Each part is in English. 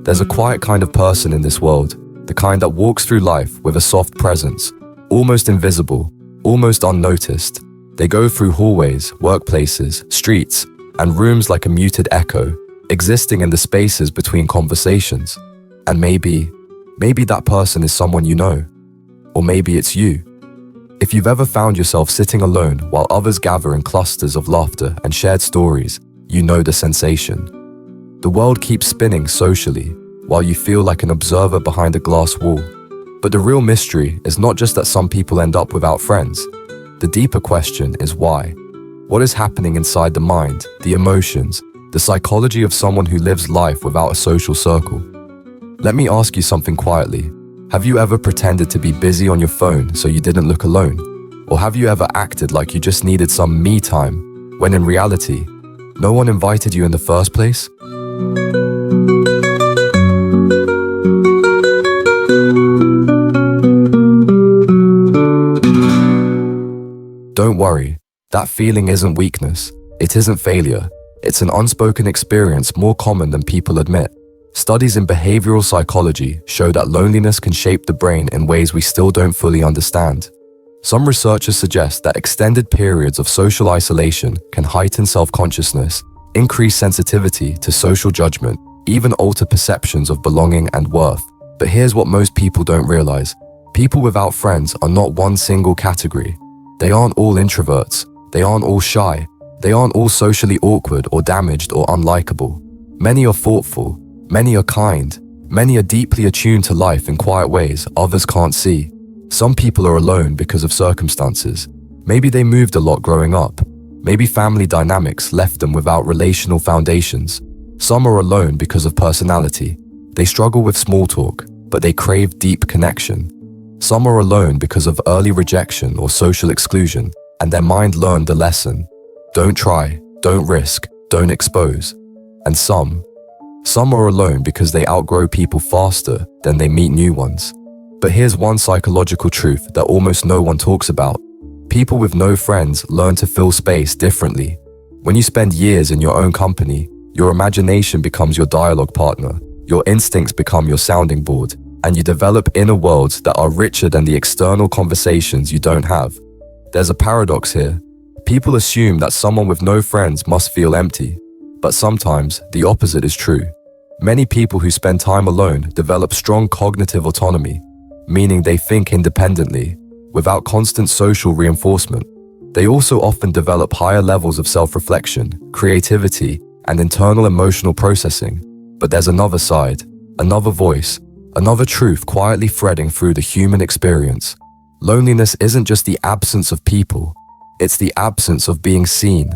There's a quiet kind of person in this world, the kind that walks through life with a soft presence, almost invisible, almost unnoticed. They go through hallways, workplaces, streets, and rooms like a muted echo, existing in the spaces between conversations. And maybe that person is someone you know. Or maybe it's you. If you've ever found yourself sitting alone while others gather in clusters of laughter and shared stories, you know the sensation. The world keeps spinning socially, while you feel like an observer behind a glass wall. But the real mystery is not just that some people end up without friends. The deeper question is why. What is happening inside the mind, the emotions, the psychology of someone who lives life without a social circle? Let me ask you something quietly. Have you ever pretended to be busy on your phone so you didn't look alone? Or have you ever acted like you just needed some me time, when in reality, no one invited you in the first place? Don't worry, that feeling isn't weakness, it isn't failure, it's an unspoken experience more common than people admit. Studies in behavioral psychology show that loneliness can shape the brain in ways we still don't fully understand. Some researchers suggest that extended periods of social isolation can heighten self-consciousness, increase sensitivity to social judgment, even alter perceptions of belonging and worth. But here's what most people don't realize. People without friends are not one single category. They aren't all introverts. They aren't all shy. They aren't all socially awkward or damaged or unlikable. Many are thoughtful. Many are kind. Many are deeply attuned to life in quiet ways others can't see. Some people are alone because of circumstances. Maybe they moved a lot growing up. Maybe family dynamics left them without relational foundations. Some are alone because of personality. They struggle with small talk, but they crave deep connection. Some are alone because of early rejection or social exclusion, and their mind learned the lesson. Don't try, don't risk, don't expose. And some are alone because they outgrow people faster than they meet new ones. But here's one psychological truth that almost no one talks about. People with no friends learn to fill space differently. When you spend years in your own company, your imagination becomes your dialogue partner, your instincts become your sounding board, and you develop inner worlds that are richer than the external conversations you don't have. There's a paradox here. People assume that someone with no friends must feel empty, but sometimes the opposite is true. Many people who spend time alone develop strong cognitive autonomy, meaning they think independently, without constant social reinforcement. They also often develop higher levels of self-reflection, creativity, and internal emotional processing. But there's another side, another voice, another truth quietly threading through the human experience. Loneliness isn't just the absence of people, it's the absence of being seen.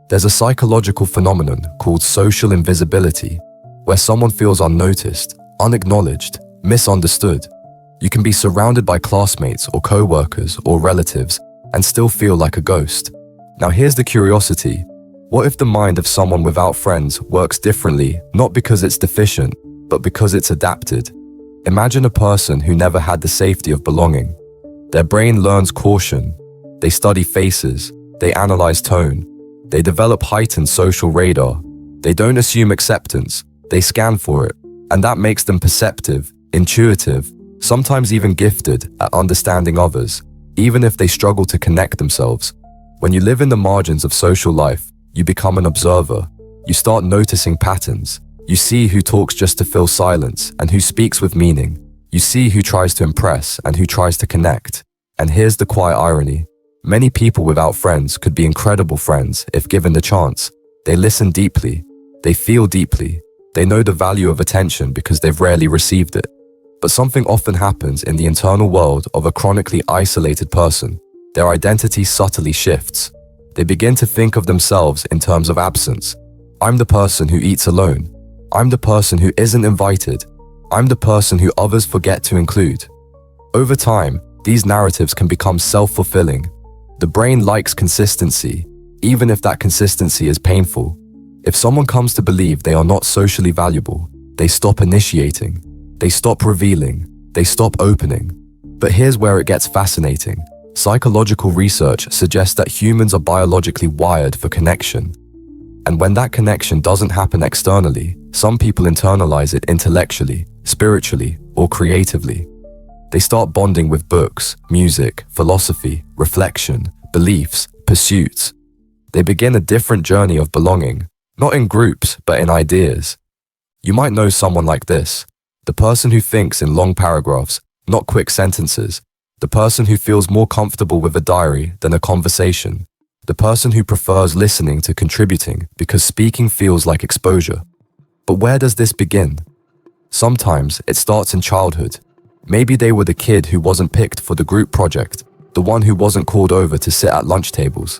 There's a psychological phenomenon called social invisibility, where someone feels unnoticed, unacknowledged, misunderstood. You can be surrounded by classmates or co-workers or relatives and still feel like a ghost. Now here's the curiosity. What if the mind of someone without friends works differently, not because it's deficient, but because it's adapted? Imagine a person who never had the safety of belonging. Their brain learns caution. They study faces. They analyze tone. They develop heightened social radar. They don't assume acceptance. They scan for it. And that makes them perceptive, intuitive, sometimes even gifted at understanding others, even if they struggle to connect themselves. When you live in the margins of social life, you become an observer. You start noticing patterns. You see who talks just to fill silence and who speaks with meaning. You see who tries to impress and who tries to connect. And here's the quiet irony. Many people without friends could be incredible friends if given the chance. They listen deeply. They feel deeply. They know the value of attention because they've rarely received it. But something often happens in the internal world of a chronically isolated person. Their identity subtly shifts. They begin to think of themselves in terms of absence. I'm the person who eats alone. I'm the person who isn't invited. I'm the person who others forget to include. Over time, these narratives can become self-fulfilling. The brain likes consistency, even if that consistency is painful. If someone comes to believe they are not socially valuable, they stop initiating. They stop revealing. They stop opening. But here's where it gets fascinating. Psychological research suggests that humans are biologically wired for connection. And when that connection doesn't happen externally, some people internalize it intellectually, spiritually, or creatively. They start bonding with books, music, philosophy, reflection, beliefs, pursuits. They begin a different journey of belonging, not in groups, but in ideas. You might know someone like this, the person who thinks in long paragraphs, not quick sentences, the person who feels more comfortable with a diary than a conversation, the person who prefers listening to contributing because speaking feels like exposure. But where does this begin? Sometimes it starts in childhood. Maybe they were the kid who wasn't picked for the group project, the one who wasn't called over to sit at lunch tables.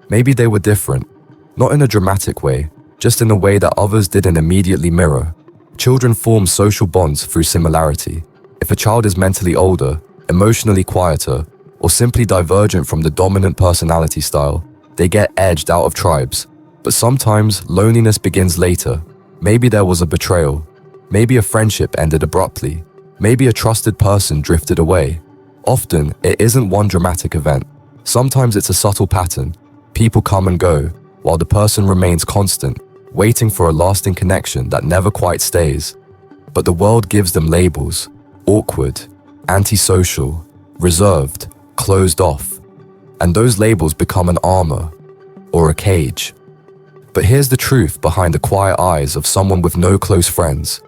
Maybe they were different, not in a dramatic way, just in a way that others didn't immediately mirror. Children form social bonds through similarity. If a child is mentally older, emotionally quieter, or simply divergent from the dominant personality style, they get edged out of tribes. But sometimes loneliness begins later. Maybe there was a betrayal. Maybe a friendship ended abruptly. Maybe a trusted person drifted away. Often, it isn't one dramatic event. Sometimes it's a subtle pattern. People come and go, while the person remains constant, waiting for a lasting connection that never quite stays. But the world gives them labels: awkward, antisocial, reserved, closed off. And those labels become an armor, or a cage. But here's the truth behind the quiet eyes of someone with no close friends.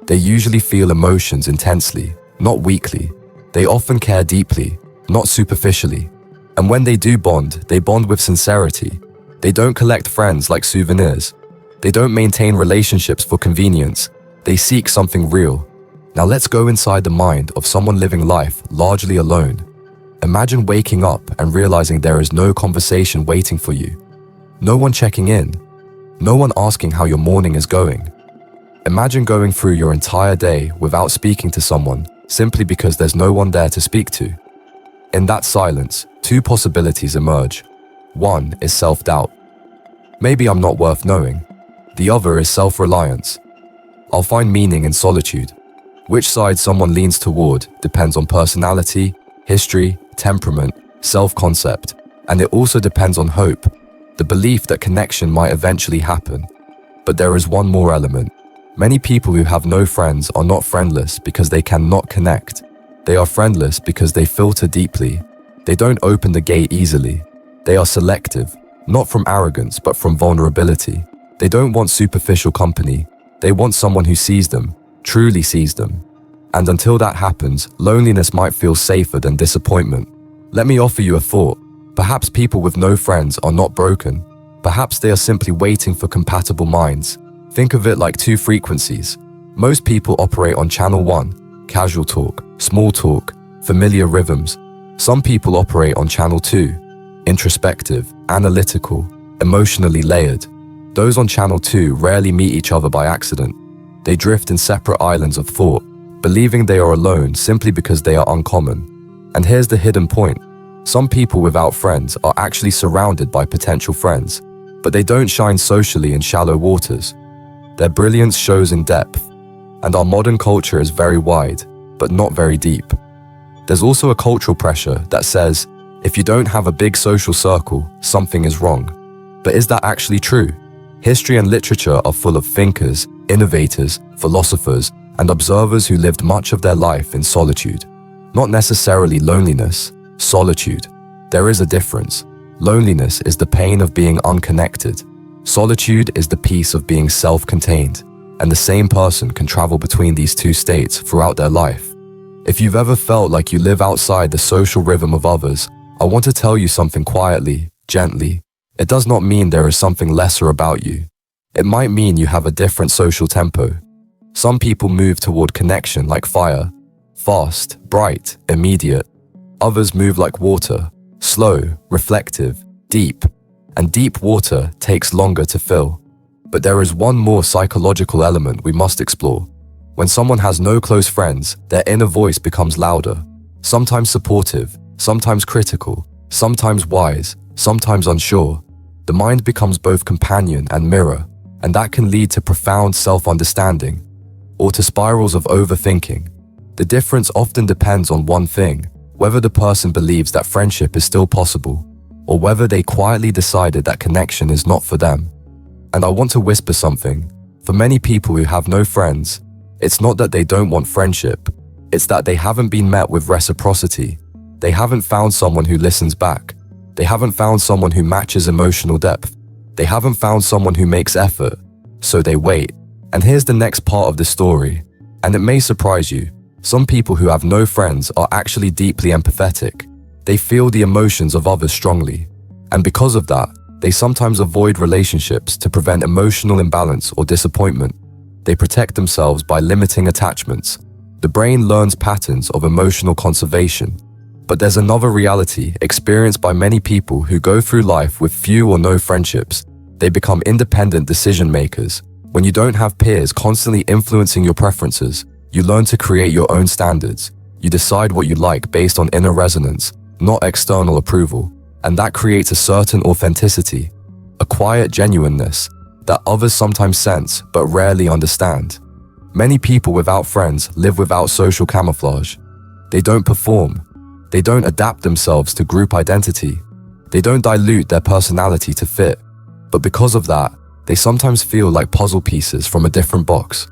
They usually feel emotions intensely, not weakly. They often care deeply, not superficially. And when they do bond, they bond with sincerity. They don't collect friends like souvenirs. They don't maintain relationships for convenience. They seek something real. Now let's go inside the mind of someone living life largely alone. Imagine waking up and realizing there is no conversation waiting for you. No one checking in. No one asking how your morning is going. Imagine going through your entire day without speaking to someone simply because there's no one there to speak to. In that silence, two possibilities emerge. One is self-doubt. Maybe I'm not worth knowing. The other is self-reliance. I'll find meaning in solitude. Which side someone leans toward depends on personality, history, temperament, self-concept, and it also depends on hope, the belief that connection might eventually happen. But there is one more element. Many people who have no friends are not friendless because they cannot connect. They are friendless because they filter deeply. They don't open the gate easily. They are selective, not from arrogance but from vulnerability. They don't want superficial company. They want someone who sees them, truly sees them. And until that happens, loneliness might feel safer than disappointment. Let me offer you a thought. Perhaps people with no friends are not broken. Perhaps they are simply waiting for compatible minds. Think of it like two frequencies. Most people operate on channel 1, casual talk, small talk, familiar rhythms. Some people operate on channel 2, introspective, analytical, emotionally layered. Those on channel 2 rarely meet each other by accident. They drift in separate islands of thought, believing they are alone simply because they are uncommon. And here's the hidden point. Some people without friends are actually surrounded by potential friends, but they don't shine socially in shallow waters. Their brilliance shows in depth, and our modern culture is very wide, but not very deep. There's also a cultural pressure that says, if you don't have a big social circle, something is wrong. But is that actually true? History and literature are full of thinkers, innovators, philosophers, and observers who lived much of their life in solitude. Not necessarily loneliness, solitude. There is a difference. Loneliness is the pain of being unconnected. Solitude is the peace of being self-contained, and the same person can travel between these two states throughout their life. If you've ever felt like you live outside the social rhythm of others, I want to tell you something quietly, gently. It does not mean there is something lesser about you. It might mean you have a different social tempo. Some people move toward connection like fire, fast, bright, immediate. Others move like water, slow, reflective, deep. And deep water takes longer to fill. But there is one more psychological element we must explore. When someone has no close friends, their inner voice becomes louder, sometimes supportive, sometimes critical, sometimes wise, sometimes unsure. The mind becomes both companion and mirror, and that can lead to profound self-understanding or to spirals of overthinking. The difference often depends on one thing: whether the person believes that friendship is still possible, or whether they quietly decided that connection is not for them. And I want to whisper something. For many people who have no friends, it's not that they don't want friendship. It's that they haven't been met with reciprocity. They haven't found someone who listens back. They haven't found someone who matches emotional depth. They haven't found someone who makes effort. So they wait. And here's the next part of the story. And it may surprise you. Some people who have no friends are actually deeply empathetic. They feel the emotions of others strongly. And because of that, they sometimes avoid relationships to prevent emotional imbalance or disappointment. They protect themselves by limiting attachments. The brain learns patterns of emotional conservation. But there's another reality experienced by many people who go through life with few or no friendships. They become independent decision makers. When you don't have peers constantly influencing your preferences, you learn to create your own standards. You decide what you like based on inner resonance, not external approval. And that creates a certain authenticity, a quiet genuineness that others sometimes sense but rarely understand. Many people without friends live without social camouflage. They don't perform. They don't adapt themselves to group identity. They don't dilute their personality to fit. But because of that, they sometimes feel like puzzle pieces from a different box.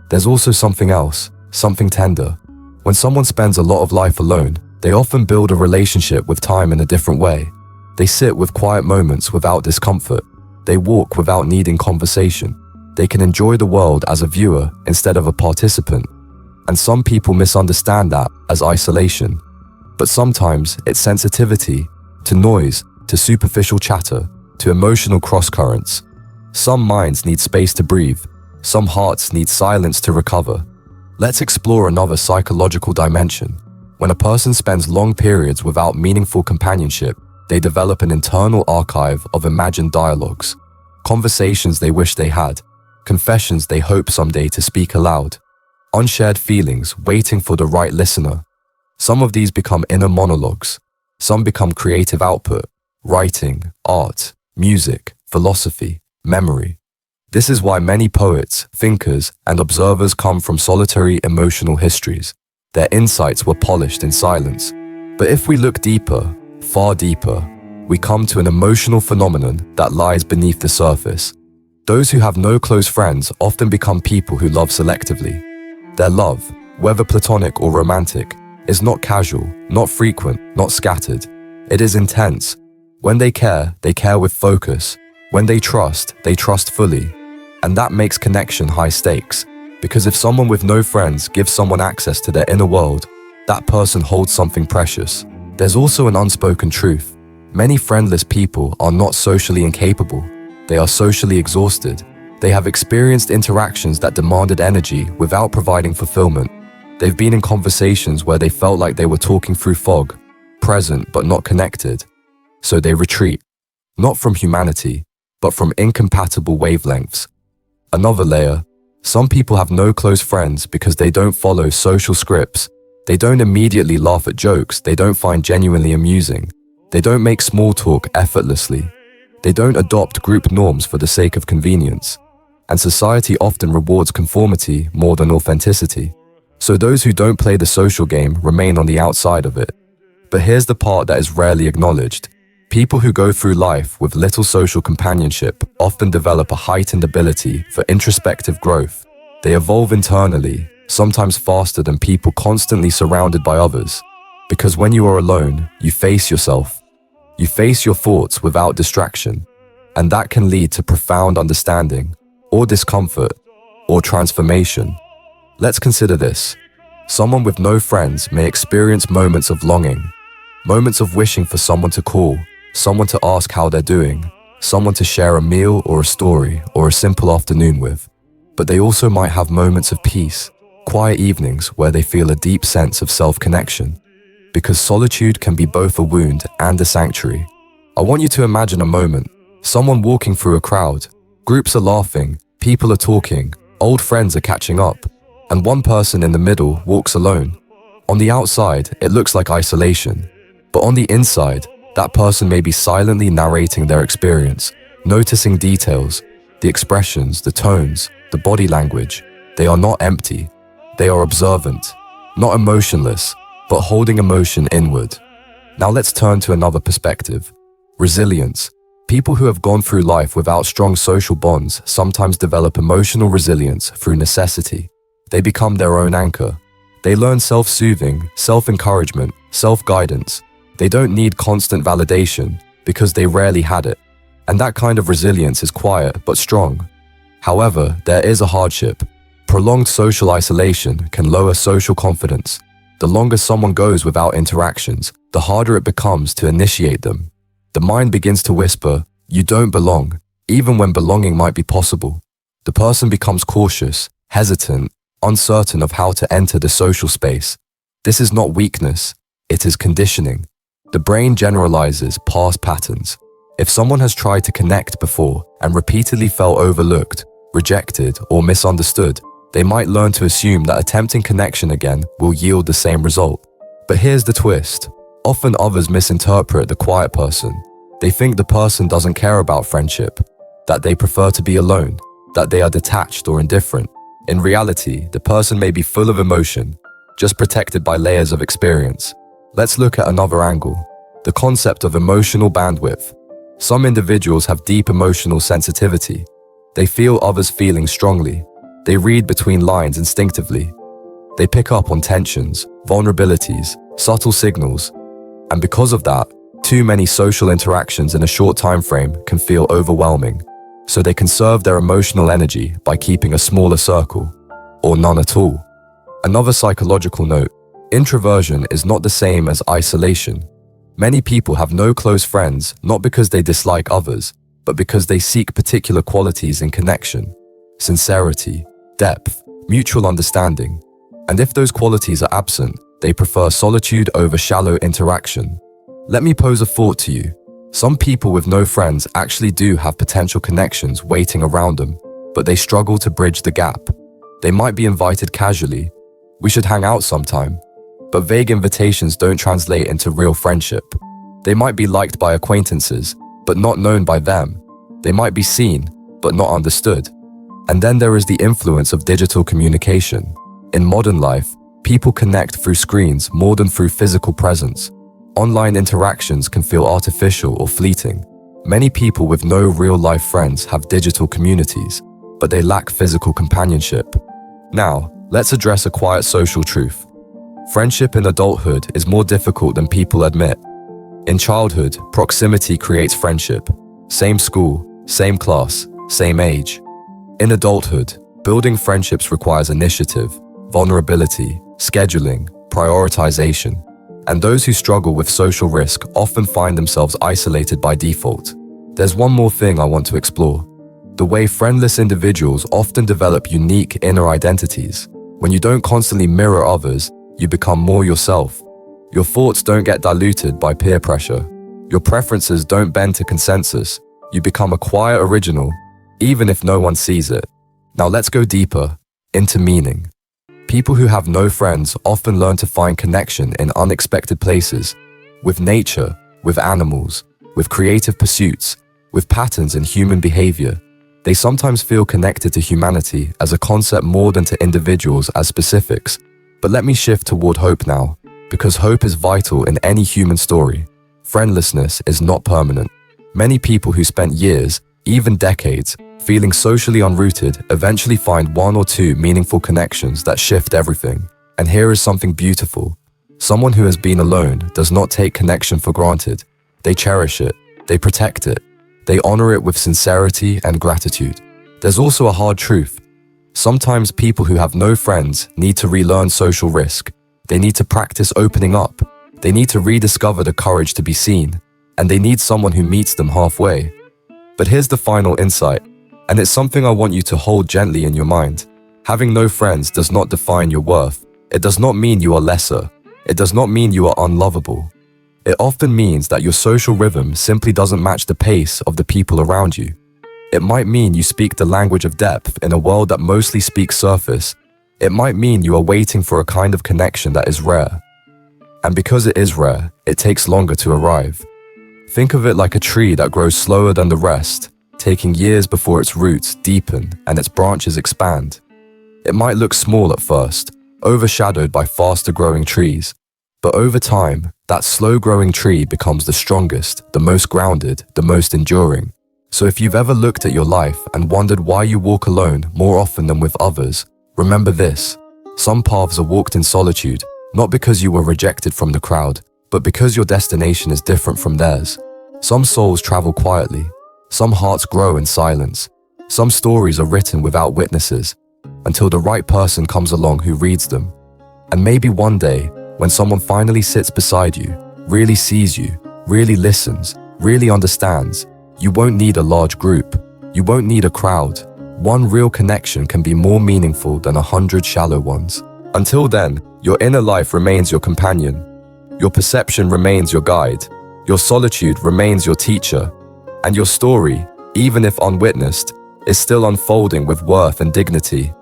There's also something else, something tender. When someone spends a lot of life alone, they often build a relationship with time in a different way. They sit with quiet moments without discomfort. They walk without needing conversation. They can enjoy the world as a viewer instead of a participant. And some people misunderstand that as isolation. But sometimes it's sensitivity to noise, to superficial chatter, to emotional cross-currents. Some minds need space to breathe. Some hearts need silence to recover. Let's explore another psychological dimension. When a person spends long periods without meaningful companionship, they develop an internal archive of imagined dialogues, conversations they wish they had, confessions they hope someday to speak aloud, unshared feelings waiting for the right listener. Some of these become inner monologues. Some become creative output, writing, art, music, philosophy, memory. This is why many poets, thinkers, and observers come from solitary emotional histories. Their insights were polished in silence. But if we look deeper, far deeper, we come to an emotional phenomenon that lies beneath the surface. Those who have no close friends often become people who love selectively. Their love, whether platonic or romantic, is not casual, not frequent, not scattered. It is intense. When they care with focus. When they trust fully. And that makes connection high stakes. Because if someone with no friends gives someone access to their inner world, that person holds something precious. There's also an unspoken truth. Many friendless people are not socially incapable. They are socially exhausted. They have experienced interactions that demanded energy without providing fulfillment. They've been in conversations where they felt like they were talking through fog, present but not connected. So they retreat, not from humanity, but from incompatible wavelengths. Another layer, some people have no close friends because they don't follow social scripts. They don't immediately laugh at jokes they don't find genuinely amusing. They don't make small talk effortlessly. They don't adopt group norms for the sake of convenience. And society often rewards conformity more than authenticity. So those who don't play the social game remain on the outside of it. But here's the part that is rarely acknowledged. People who go through life with little social companionship often develop a heightened ability for introspective growth. They evolve internally, sometimes faster than people constantly surrounded by others. Because when you are alone, you face yourself. You face your thoughts without distraction. And that can lead to profound understanding, or discomfort, or transformation. Let's consider this. Someone with no friends may experience moments of longing, moments of wishing for someone to call, someone to ask how they're doing, someone to share a meal or a story or a simple afternoon with. But they also might have moments of peace, quiet evenings where they feel a deep sense of self-connection. Because solitude can be both a wound and a sanctuary. I want you to imagine a moment, someone walking through a crowd, groups are laughing, people are talking, old friends are catching up, and one person in the middle walks alone. On the outside, it looks like isolation, but on the inside, that person may be silently narrating their experience, noticing details, the expressions, the tones, the body language. They are not empty. They are observant, not emotionless, but holding emotion inward. Now let's turn to another perspective, resilience. People who have gone through life without strong social bonds sometimes develop emotional resilience through necessity. They become their own anchor. They learn self-soothing, self-encouragement, self-guidance. They don't need constant validation because they rarely had it. And that kind of resilience is quiet but strong. However, there is a hardship. Prolonged social isolation can lower social confidence. The longer someone goes without interactions, the harder it becomes to initiate them. The mind begins to whisper, "You don't belong," even when belonging might be possible. The person becomes cautious, hesitant, uncertain of how to enter the social space. This is not weakness, it is conditioning. The brain generalizes past patterns. If someone has tried to connect before and repeatedly felt overlooked, rejected, or misunderstood, they might learn to assume that attempting connection again will yield the same result. But here's the twist. Often others misinterpret the quiet person. They think the person doesn't care about friendship, that they prefer to be alone, that they are detached or indifferent. In reality, the person may be full of emotion, just protected by layers of experience. Let's look at another angle, the concept of emotional bandwidth. Some individuals have deep emotional sensitivity. They feel others' feelings strongly. They read between lines instinctively. They pick up on tensions, vulnerabilities, subtle signals. And because of that, too many social interactions in a short time frame can feel overwhelming. So they conserve their emotional energy by keeping a smaller circle, or none at all. Another psychological note, introversion is not the same as isolation. Many people have no close friends not because they dislike others, but because they seek particular qualities in connection: sincerity, depth, mutual understanding. And if those qualities are absent, they prefer solitude over shallow interaction. Let me pose a thought to you. Some people with no friends actually do have potential connections waiting around them, but they struggle to bridge the gap. They might be invited casually, "We should hang out sometime," but vague invitations don't translate into real friendship. They might be liked by acquaintances, but not known by them. They might be seen, but not understood. And then there is the influence of digital communication. In modern life, people connect through screens more than through physical presence. Online interactions can feel artificial or fleeting. Many people with no real-life friends have digital communities, but they lack physical companionship. Now, let's address a quiet social truth. Friendship in adulthood is more difficult than people admit. In childhood, proximity creates friendship. Same school, same class, same age. In adulthood, building friendships requires initiative, vulnerability, scheduling, prioritization. And those who struggle with social risk often find themselves isolated by default. There's one more thing I want to explore. The way friendless individuals often develop unique inner identities. When you don't constantly mirror others, you become more yourself. Your thoughts don't get diluted by peer pressure. Your preferences don't bend to consensus. You become a quiet original, even if no one sees it. Now let's go deeper, into meaning. People who have no friends often learn to find connection in unexpected places, with nature, with animals, with creative pursuits, with patterns in human behavior. They sometimes feel connected to humanity as a concept more than to individuals as specifics. But let me shift toward hope now, because hope is vital in any human story. Friendlessness is not permanent. Many people who spent years, even decades, feeling socially unrooted eventually find one or two meaningful connections that shift everything. And here is something beautiful. Someone who has been alone does not take connection for granted. They cherish it, they protect it, they honor it with sincerity and gratitude. There's also a hard truth. Sometimes people who have no friends need to relearn social risk. They need to practice opening up. They need to rediscover the courage to be seen. And they need someone who meets them halfway. But here's the final insight, and it's something I want you to hold gently in your mind. Having no friends does not define your worth. It does not mean you are lesser. It does not mean you are unlovable. It often means that your social rhythm simply doesn't match the pace of the people around you. It might mean you speak the language of depth in a world that mostly speaks surface. It might mean you are waiting for a kind of connection that is rare. And because it is rare, it takes longer to arrive. Think of it like a tree that grows slower than the rest, taking years before its roots deepen and its branches expand. It might look small at first, overshadowed by faster growing trees, But over time, that slow-growing tree becomes the strongest, the most grounded, the most enduring. So if you've ever looked at your life and wondered why you walk alone more often than with others, remember this: some paths are walked in solitude, not because you were rejected from the crowd, but because your destination is different from theirs. Some souls travel quietly, some hearts grow in silence, some stories are written without witnesses, until the right person comes along who reads them. And maybe one day, when someone finally sits beside you, really sees you, really listens, really understands, you won't need a large group. You won't need a crowd. One real connection can be more meaningful than 100 shallow ones. Until then, your inner life remains your companion. Your perception remains your guide. Your solitude remains your teacher. And your story, even if unwitnessed, is still unfolding with worth and dignity.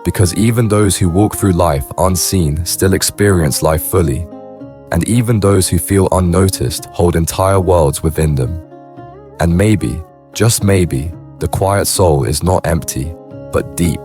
Because even those who walk through life unseen still experience life fully. And even those who feel unnoticed hold entire worlds within them. And maybe, just maybe, the quiet soul is not empty, but deep.